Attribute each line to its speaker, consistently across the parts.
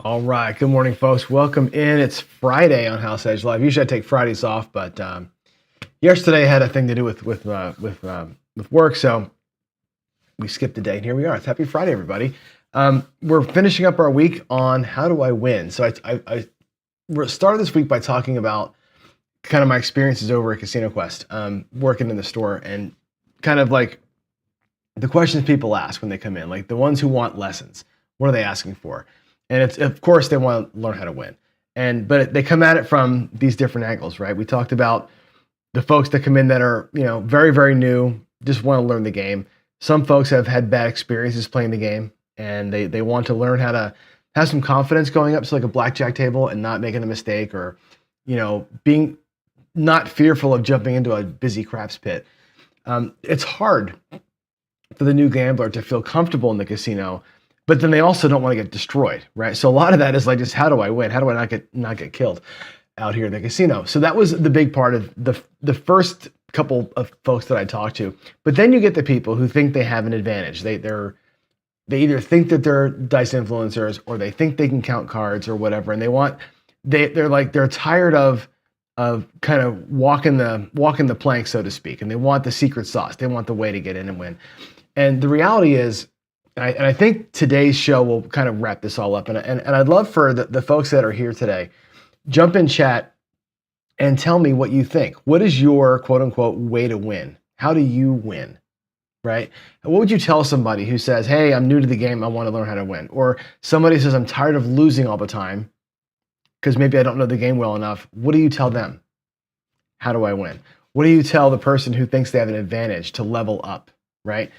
Speaker 1: All right. Good morning, folks. Welcome in. It's Friday on House Edge Live. Usually I take Fridays off, but yesterday I had a thing to do with work, so we skipped a day. And here we are. It's Happy Friday, everybody. We're finishing up our week on how do I win. So I started this week by talking about kind of my experiences over at Casino Quest, working in the store, and kind of like the questions people ask when they come in, like the ones who want lessons. What are they asking for? And it's, of course, they want to learn how to win. But they come at it from these different angles, right? We talked about the folks that come in that are, very, very new, just want to learn the game. Some folks have had bad experiences playing the game, and they want to learn how to have some confidence going up to like a blackjack table and not making a mistake, or, being not fearful of jumping into a busy craps pit. It's hard for the new gambler to feel comfortable in the casino, but then they also don't want to get destroyed, right? So a lot of that is like, just how do I win? How do I not get killed out here in the casino? So that was the big part of the first couple of folks that I talked to. But then you get the people who think they have an advantage. They either think that they're dice influencers, or they think they can count cards or whatever, and they're tired of kind of walking the plank, so to speak, and they want the secret sauce. They want the way to get in and win. And the reality is, and I think today's show will kind of wrap this all up. And I'd love for the folks that are here today, jump in chat and tell me what you think. What is your quote unquote way to win? How do you win? Right? And what would you tell somebody who says, hey, I'm new to the game, I want to learn how to win? Or somebody says, I'm tired of losing all the time because maybe I don't know the game well enough. What do you tell them? How do I win? What do you tell the person who thinks they have an advantage to level up? Right?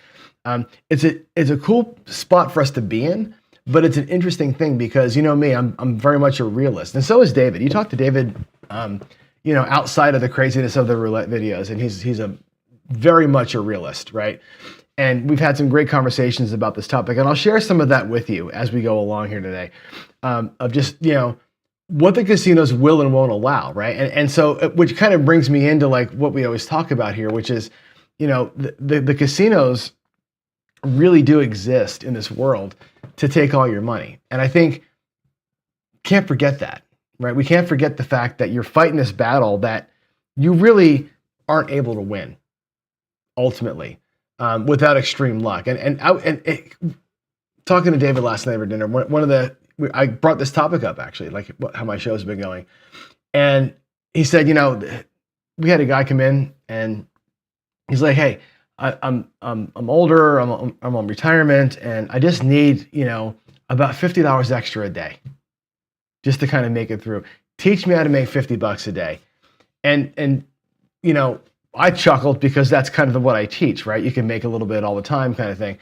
Speaker 1: It's a cool spot for us to be in, but it's an interesting thing because, me, I'm very much a realist, and so is David. You talk to David, outside of the craziness of the roulette videos, and he's a very much a realist, right? And we've had some great conversations about this topic, and I'll share some of that with you as we go along here today, of just what the casinos will and won't allow, right? And so, which kind of brings me into like what we always talk about here, which is, the casinos really do exist in this world to take all your money. And I think can't forget that, right? We can't forget the fact that you're fighting this battle that you really aren't able to win ultimately, without extreme luck. And talking to David last night over dinner, I brought this topic up actually, like how my show's been going. And he said, we had a guy come in and he's like, hey, I'm older, I'm on retirement, and I just need, about $50 extra a day just to kind of make it through. Teach me how to make $50 a day. And I chuckled because that's kind of what I teach, right? You can make a little bit all the time kind of thing.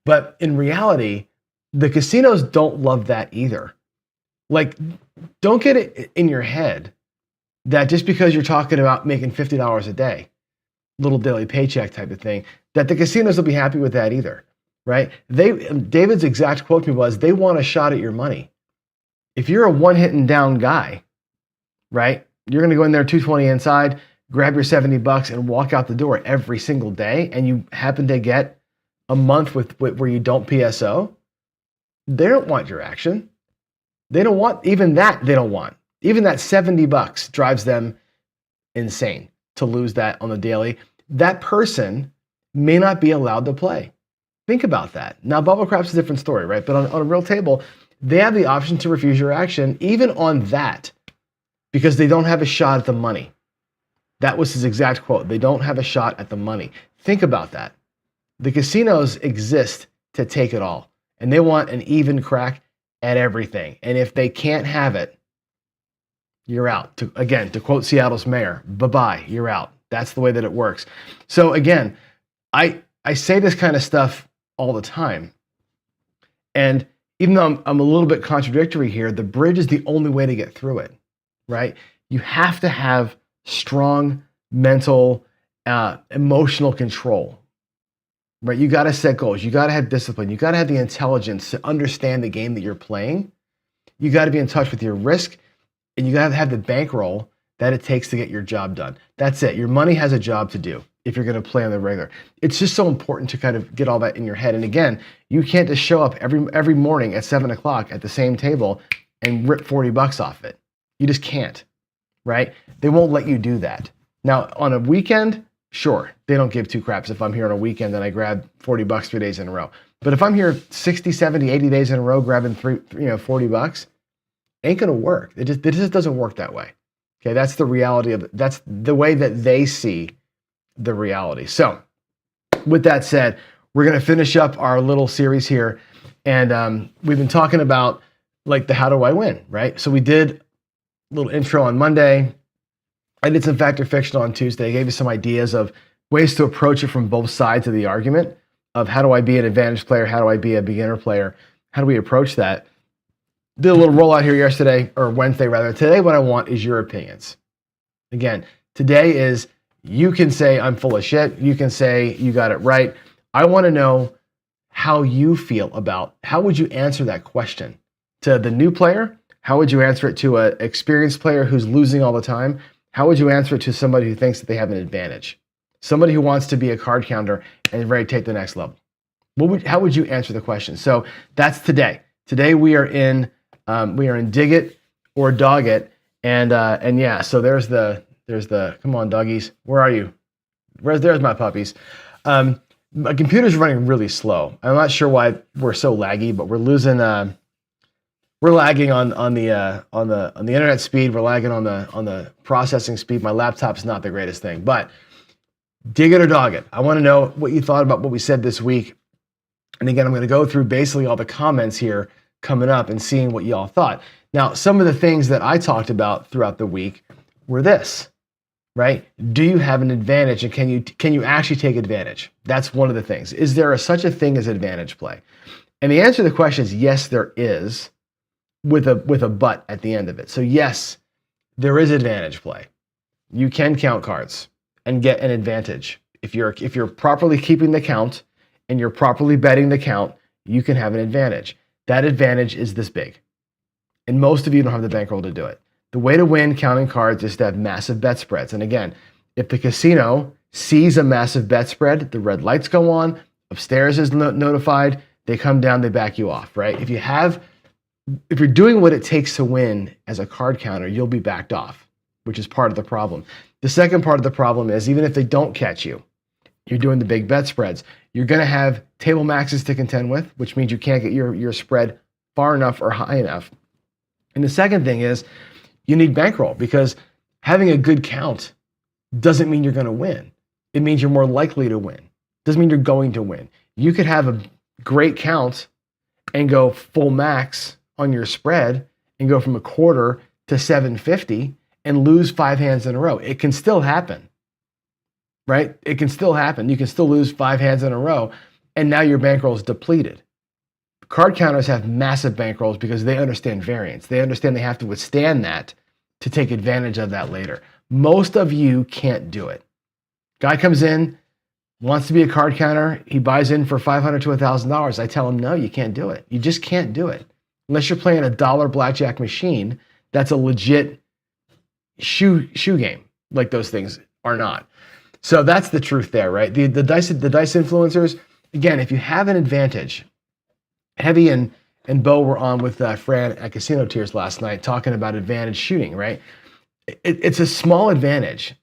Speaker 1: But in reality, the casinos don't love that either. Like, don't get it in your head that just because you're talking about making $50 a day, little daily paycheck type of thing, that the casinos will be happy with that either, right? David's exact quote to me was, they want a shot at your money. If you're a one-hitting down guy, right, you're going to go in there 220 inside, grab your $70 and walk out the door every single day, and you happen to get a month where you don't PSO, they don't want your action. They don't want, even that they don't want. Even that $70 drives them insane to lose that on the daily. That person may not be allowed to play. Think about that. Now, bubble crap's a different story, right? But on a real table, they have the option to refuse your action, even on that, because they don't have a shot at the money. That was his exact quote. They don't have a shot at the money. Think about that. The casinos exist to take it all, and they want an even crack at everything. And if they can't have it, you're out. To quote Seattle's mayor, bye-bye, you're out. That's the way that it works. So again, I say this kind of stuff all the time. And even though I'm a little bit contradictory here, the bridge is the only way to get through it, right? You have to have strong mental, emotional control, right? You got to set goals. You got to have discipline. You got to have the intelligence to understand the game that you're playing. You got to be in touch with your risk. And you got to have the bankroll that it takes to get your job done. That's it. Your money has a job to do if you're going to play on the regular. It's just so important to kind of get all that in your head. And again, you can't just show up every morning at 7 o'clock at the same table and rip 40 bucks off it. You just can't, right? They won't let you do that. Now, on a weekend, sure, they don't give two craps if I'm here on a weekend and I grab 40 bucks 3 days in a row. But if I'm here 60, 70, 80 days in a row grabbing 40 bucks, ain't gonna work. It just doesn't work that way. Okay, that's the reality of it. That's the way that they see the reality. So with that said, we're gonna finish up our little series here. And we've been talking about like the how do I win, right? So we did a little intro on Monday. I did some fact or fiction on Tuesday. I gave you some ideas of ways to approach it from both sides of the argument of how do I be an advantage player? How do I be a beginner player? How do we approach that? Did a little rollout here yesterday, or Wednesday rather. Today, what I want is your opinions. Again, today is you can say I'm full of shit. You can say you got it right. I want to know how you feel about how would you answer that question to the new player? How would you answer it to an experienced player who's losing all the time? How would you answer it to somebody who thinks that they have an advantage? Somebody who wants to be a card counter and ready to take the next level. How would you answer the question? So that's today. Today we are in dig it or dog it, and yeah. So there's the come on doggies. Where are you? There's my puppies. My computer's running really slow. I'm not sure why we're so laggy, but we're losing. We're lagging on the internet speed. We're lagging on the processing speed. My laptop's not the greatest thing, but dig it or dog it. I want to know what you thought about what we said this week. And again, I'm going to go through basically all the comments here coming up and seeing what y'all thought. Now, some of the things that I talked about throughout the week were this, right? Do you have an advantage, and can you actually take advantage? That's one of the things. Is there such a thing as advantage play? And the answer to the question is yes, there is, with a but at the end of it. So yes, there is advantage play. You can count cards and get an advantage. If you're properly keeping the count and you're properly betting the count, you can have an advantage. That advantage is this big. And most of you don't have the bankroll to do it. The way to win counting cards is to have massive bet spreads. And again, if the casino sees a massive bet spread, the red lights go on, upstairs is notified, they come down, they back you off, right? If you're doing what it takes to win as a card counter, you'll be backed off, which is part of the problem. The second part of the problem is even if they don't catch you, you're doing the big bet spreads. You're going to have table maxes to contend with, which means you can't get your spread far enough or high enough. And the second thing is you need bankroll, because having a good count doesn't mean you're going to win. It means you're more likely to win. Doesn't mean you're going to win. You could have a great count and go full max on your spread and go from a quarter to 750 and lose 5 hands in a row. It can still happen, right? It can still happen. You can still lose 5 hands in a row, and now your bankroll is depleted. Card counters have massive bankrolls because they understand variance. They understand they have to withstand that to take advantage of that later. Most of you can't do it. Guy comes in, wants to be a card counter. He buys in for $500 to $1,000. I tell him, no, you can't do it. You just can't do it. Unless you're playing a dollar blackjack machine, that's a legit shoe game. Like those things are not. So that's the truth there, right? The dice influencers, again, if you have an advantage, Heavy and Bo were on with Fran at Casino Tears last night talking about advantage shooting, right? It's a small advantage.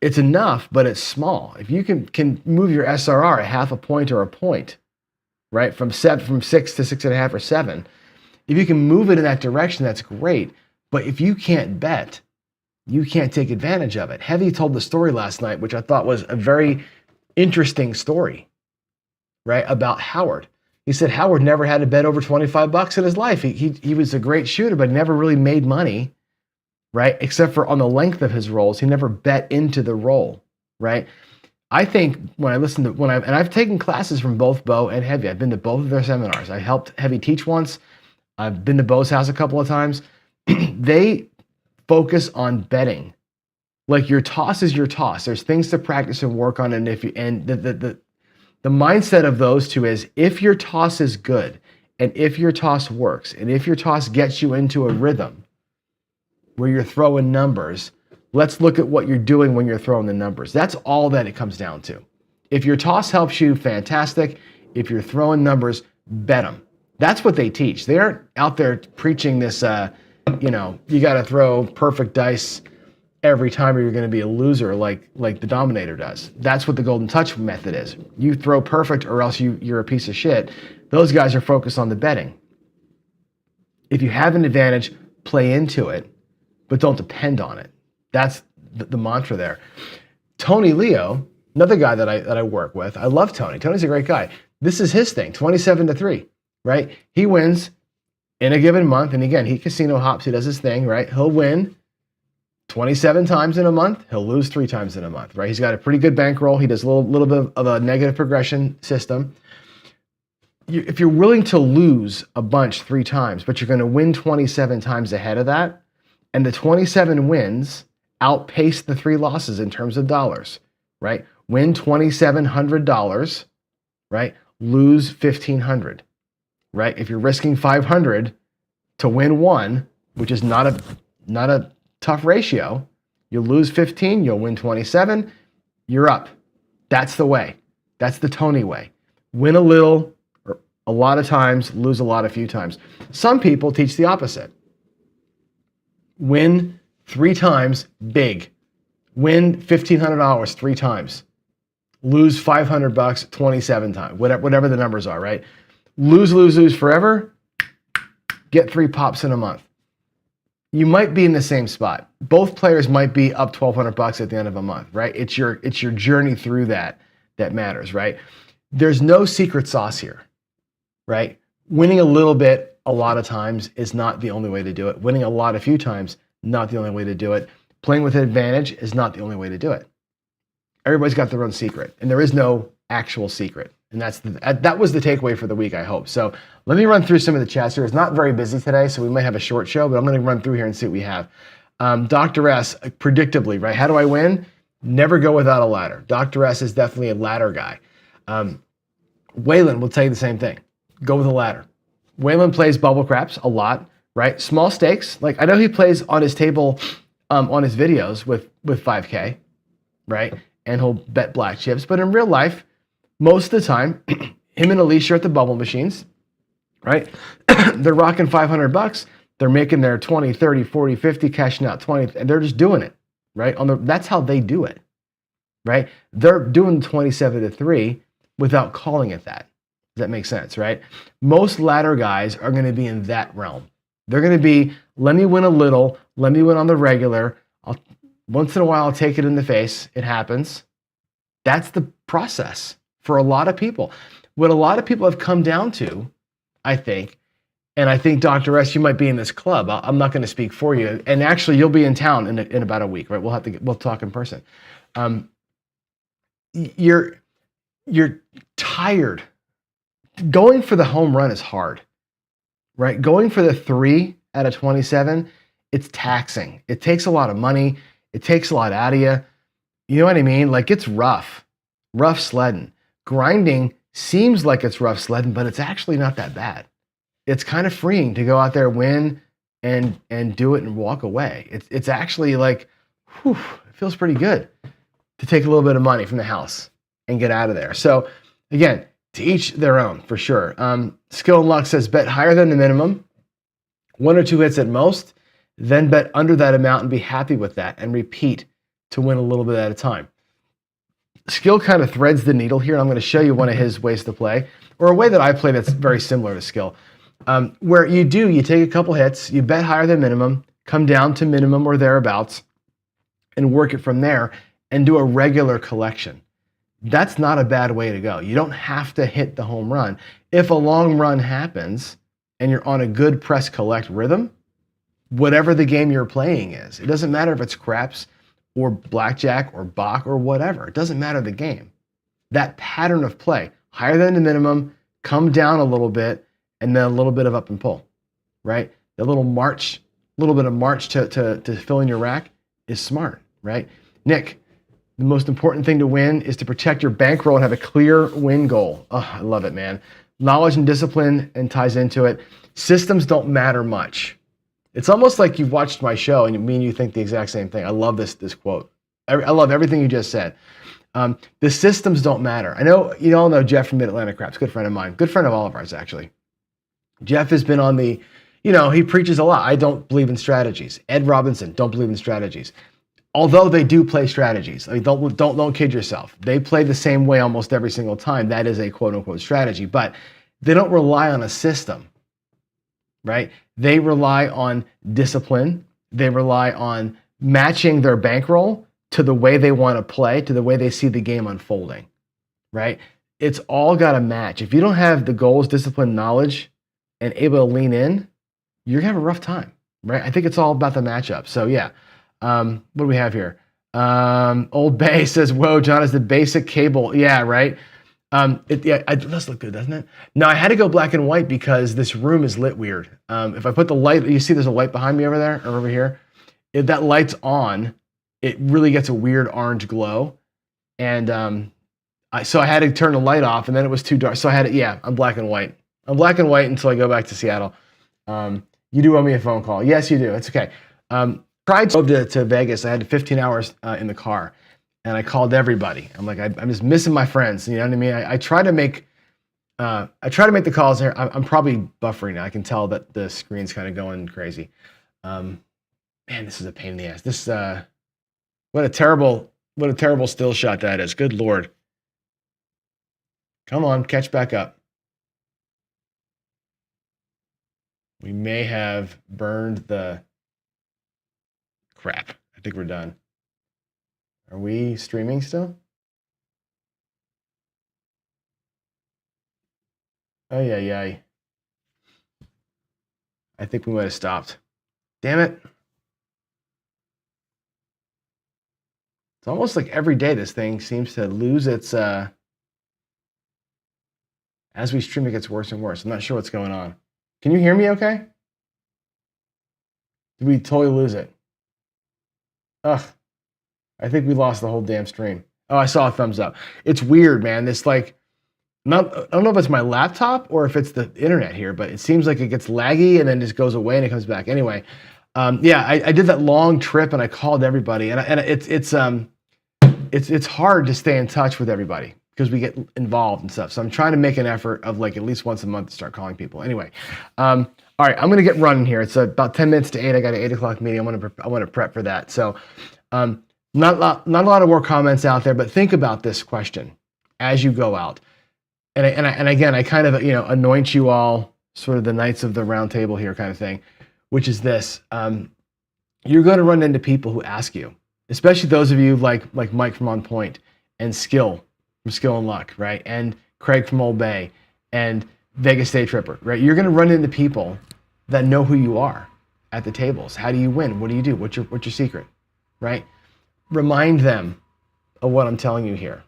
Speaker 1: It's enough, but it's small. If you can move your SRR a half a point or a point, right, from 6 to 6.5 or 7, if you can move it in that direction, that's great. But if you can't bet, you can't take advantage of it. Heavy told the story last night, which I thought was a very interesting story, right, about Howard. He said Howard never had to bet over 25 bucks in his life. He was a great shooter, but never really made money, right? Except for on the length of his rolls. He never bet into the roll, right? I think I've taken classes from both Bo and Heavy. I've been to both of their seminars. I helped Heavy teach once. I've been to Bo's house a couple of times. They focus on betting. Like your toss is your toss. There's things to practice and work on, and the mindset of those two is if your toss is good, and if your toss works, and if your toss gets you into a rhythm where you're throwing numbers, let's look at what you're doing when you're throwing the numbers. That's all that it comes down to. If your toss helps you, fantastic. If you're throwing numbers, bet them. That's what they teach. They aren't out there preaching this, you got to throw perfect dice every time or you're going to be a loser like the Dominator does. That's what the Golden Touch method is. You throw perfect or else you're a piece of shit. Those guys are focused on the betting. If you have an advantage, play into it, but don't depend on it. That's the mantra there. Tony Leo, another guy that I work with, I love Tony. Tony's a great guy. This is his thing, 27-3, right? He wins in a given month, and again, he casino hops, he does his thing, right? He'll win 27 times in a month, he'll lose 3 times in a month, right? He's got a pretty good bankroll. He does a little bit of a negative progression system. If you're willing to lose a bunch 3 times, but you're going to win 27 times ahead of that, and the 27 wins outpace the 3 losses in terms of dollars, right? Win $2,700, right? Lose $1,500, right? If you're risking 500 to win 1, which is not a tough ratio, you'll lose 15, you'll win 27, you're up. That's the way. That's the Tony way. Win a little, a lot of times, lose a lot a few times. Some people teach the opposite. Win 3 times big. Win $1,500 3 times. Lose $500 27 times. Whatever the numbers are, right? Lose forever. Get 3 pops in a month. You might be in the same spot. Both players might be up $1,200 at the end of a month, right? It's your journey through that matters, right? There's no secret sauce here. Right? Winning a little bit a lot of times is not the only way to do it. Winning a lot a few times, not the only way to do it. Playing with an advantage is not the only way to do it. Everybody's got their own secret, and there is no actual secret. And that was the takeaway for the week, I hope. So let me run through some of the chats here. It's not very busy today, so we might have a short show, but I'm going to run through here and see what we have. Dr. S, predictably, right? How do I win? Never go without a ladder. Dr. S is definitely a ladder guy. Waylon will tell you the same thing. Go with a ladder. Waylon plays bubble craps a lot, right? Small stakes. Like I know he plays on his table, on his videos with 5K, right? And he'll bet black chips. But in real life, most of the time, him and Alicia are at the bubble machines, right? They're rocking $500. They're making their 20, 30, 40, 50, cashing out 20, and they're just doing it, right? That's how they do it, right? They're doing 27-3 without calling it that. Does that make sense, right? Most ladder guys are going to be in that realm. They're going to be, let me win a little, let me win on the regular. Once in a while, I'll take it in the face. It happens. That's the process for a lot of people. What a lot of people have come down to, I think, and I think, Dr. S, you might be in this club. I'm not going to speak for you. And actually, you'll be in town in about a week, right? We'll talk in person. You're tired. Going for the home run is hard, right? Going for the 3 out of 27, it's taxing. It takes a lot of money. It takes a lot out of you. You know what I mean? Like it's rough sledding. Grinding seems like it's rough sledding, but it's actually not that bad. It's kind of freeing to go out there, win, and do it and walk away. It's actually like, whew, it feels pretty good to take a little bit of money from the house and get out of there. So again, to each their own, for sure. Skill and Luck says bet higher than the minimum, 1 or 2 hits at most, then bet under that amount and be happy with that and repeat to win a little bit at a time. Skill kind of threads the needle here, and I'm going to show you one of his ways to play, or a way that I play that's very similar to Skill, where you take a couple hits, you bet higher than minimum, come down to minimum or thereabouts, and work it from there, and do a regular collection. That's not a bad way to go. You don't have to hit the home run. If a long run happens and you're on a good press collect rhythm, whatever the game you're playing is, it doesn't matter if it's craps or blackjack or Bach or whatever. It doesn't matter the game. That pattern of play, higher than the minimum, come down a little bit, and then a little bit of up and pull, right? A little bit of march to fill in your rack is smart, right? Nick, the most important thing to win is to protect your bankroll and have a clear win goal. Oh, I love it, man. Knowledge and discipline and ties into it. Systems don't matter much. It's almost like you've watched my show and me and you think the exact same thing. I love this quote. I love everything you just said. The systems don't matter. I know you all know Jeff from Mid-Atlantic Craps, good friend of mine, good friend of all of ours, actually. Jeff has been on the, he preaches a lot. I don't believe in strategies. Ed Robinson, don't believe in strategies. Although they do play strategies. I mean, don't kid yourself. They play the same way almost every single time. That is a quote unquote strategy, but they don't rely on a system, right? They rely on discipline. They rely on matching their bankroll to the way they want to play, to the way they see the game unfolding, right? It's all got to match. If you don't have the goals, discipline, knowledge, and able to lean in, you're gonna have a rough time, right? I think it's all about the matchup. So yeah, what do we have here? Old Bay says, "Whoa, John is the basic cable." Yeah, right. It does look good, doesn't it? No, I had to go black and white because this room is lit weird. If I put the light, you see, there's a light behind me over there or over here. If that light's on, it really gets a weird orange glow, and so I had to turn the light off, and then it was too dark. So I had to, I'm black and white. I'm black and white until I go back to Seattle. You do owe me a phone call. Yes, you do. It's okay. Tried to go to Vegas. I had 15 hours in the car, and I called everybody. I'm like, I'm just missing my friends. You know what I mean? I try to make the calls here. I'm probably buffering now. I can tell that the screen's kind of going crazy. Man, this is a pain in the ass. This what a terrible still shot that is. Good Lord. Come on, catch back up. We may have burned the crap. I think we're done. Are we streaming still? Oh, yeah. I think we might have stopped. Damn it. It's almost like every day this thing seems to lose its, as we stream, it gets worse and worse. I'm not sure what's going on. Can you hear me okay? Did we totally lose it? Ugh. I think we lost the whole damn stream. Oh, I saw a thumbs up. It's weird, man. It's like, I don't know if it's my laptop or if it's the internet here, but it seems like it gets laggy and then just goes away and it comes back. Anyway, I did that long trip and I called everybody, and it's hard to stay in touch with everybody because we get involved and stuff. So I'm trying to make an effort of like at least once a month to start calling people. Anyway, all right, I'm gonna get running here. It's about 10 minutes to 8. I got an 8 o'clock meeting. I want to prep for that. So not a lot of more comments out there, but think about this question as you go out. And again, I kind of anoint you all sort of the knights of the round table here kind of thing, which is this: you're going to run into people who ask you, especially those of you like Mike from On Point and Skill from Skill and Luck, right? And Craig from Old Bay and Vegas Day Tripper, right? You're going to run into people that know who you are at the tables. How do you win? What do you do? What's your secret, right? Remind them of what I'm telling you here.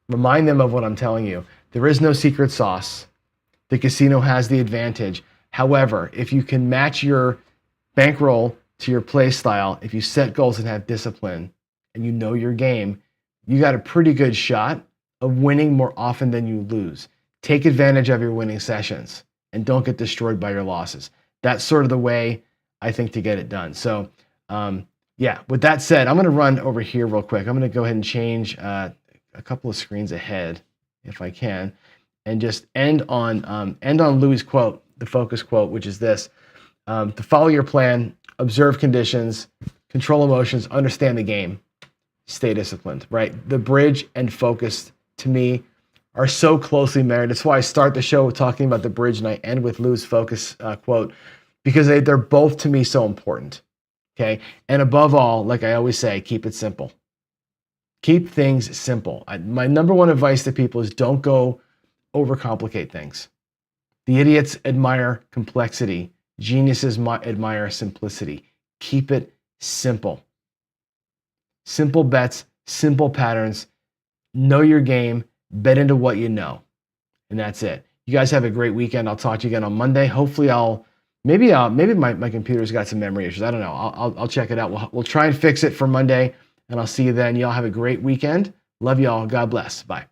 Speaker 1: Remind them of what I'm telling you. There is no secret sauce. The casino has the advantage. However, if you can match your bankroll to your play style, if you set goals and have discipline and you know your game, you got a pretty good shot of winning more often than you lose. Take advantage of your winning sessions and don't get destroyed by your losses. That's sort of the way I think to get it done. So, with that said, I'm going to run over here real quick. I'm going to go ahead and change a couple of screens ahead if I can, and just end on Louis' quote, the focus quote, which is this: to follow your plan, observe conditions, control emotions, understand the game, stay disciplined, right? The bridge and focus, to me, are so closely married. That's why I start the show talking about the bridge and I end with Louis' focus quote, because they're both, to me, so important, okay? And above all, like I always say, keep it simple. Keep things simple. My number one advice to people is don't go overcomplicate things. The idiots admire complexity. Geniuses admire simplicity. Keep it simple. Simple bets, simple patterns. Know your game. Bet into what you know. And that's it. You guys have a great weekend. I'll talk to you again on Monday. Hopefully maybe my computer's got some memory issues. I don't know. I'll check it out. We'll try and fix it for Monday. And I'll see you then. Y'all have a great weekend. Love y'all. God bless. Bye.